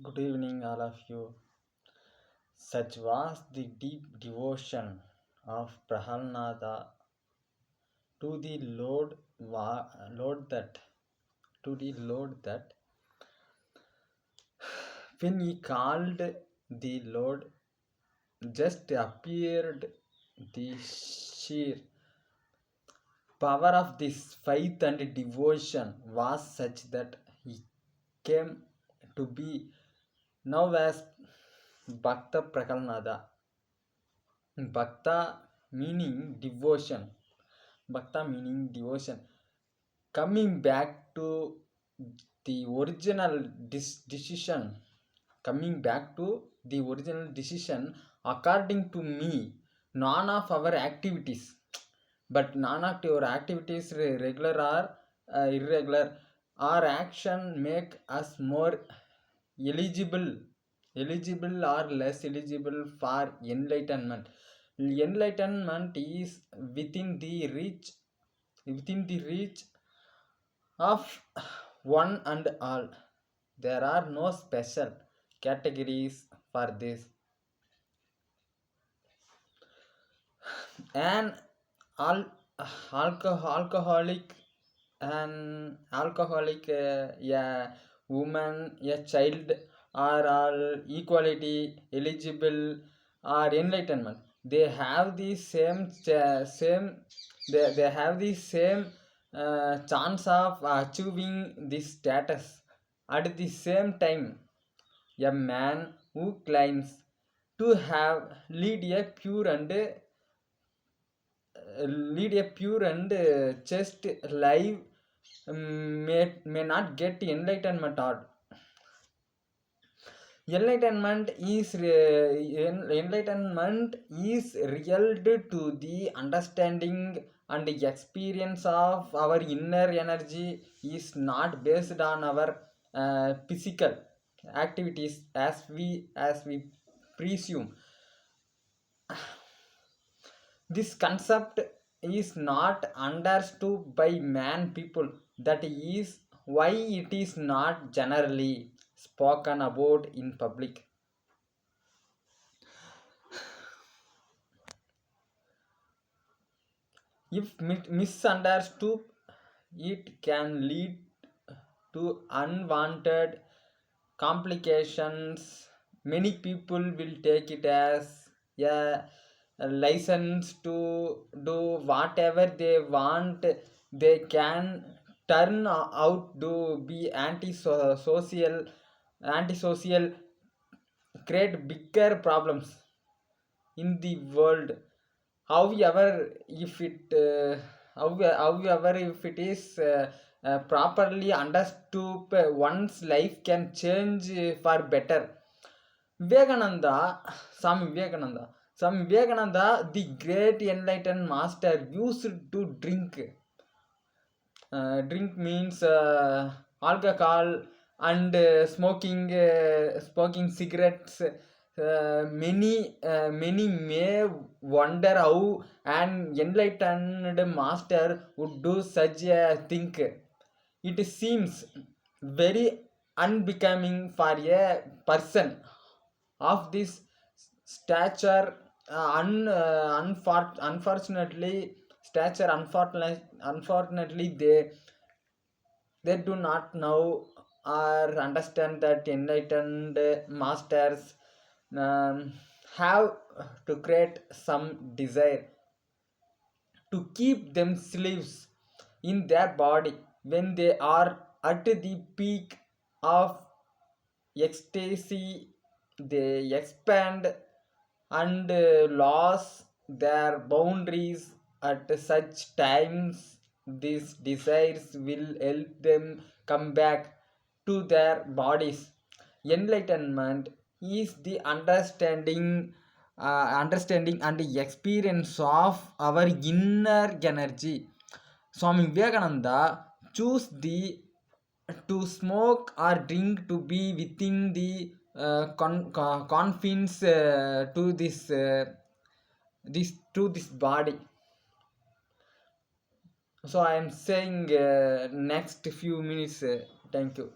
Good evening, all of you. Such was the deep devotion of Prahalnada to the Lord that when he called the Lord, just appeared the sheer power of this faith and devotion was such that he came to be now as Bhakta Prahalnada. Bhakta meaning devotion. Bhakta meaning devotion. Coming back to the original decision. Coming back to the original decision, according to me, none of our activities, but none of your activities, regular or irregular, our action make us more eligible or less eligible for enlightenment. Enlightenment is within the reach of one and all. There are no special categories for this. An al- alcoholic an alcoholic, a woman, a child are all equality eligible or enlightenment. They have the they have the same chance of achieving this status. At the same time, a man who claims to have lead a pure and chaste life may not get enlightenment. Or enlightenment is revealed to the understanding and experience of our inner energy, is not based on our physical activities as we presume. This concept is not understood by man people. That is why it is not generally spoken about in public. If misunderstood, it can lead to unwanted complications. Many people will take it as a license to do whatever they want. They can turn out to be antisocial, create bigger problems in the world. However, if it is properly understood, one's life can change for better. Vivekananda, Swami Vivekananda, the great enlightened master, used to drink. Drink means alcohol and smoking cigarettes. Many may wonder how an enlightened master would do such a thing. It seems very unbecoming for a person of this stature. Unfortunately, they do not know or understand that enlightened masters um, have to create some desire to keep them slaves in their body. When they are at the peak of ecstasy, they expand and lose their boundaries. At such times, these desires will help them come back to their bodies. Enlightenment is the understanding and the experience of our inner energy. Swami Vivekananda choose the to smoke or drink to be within the confines to this body. So I am saying next few minutes. Thank you.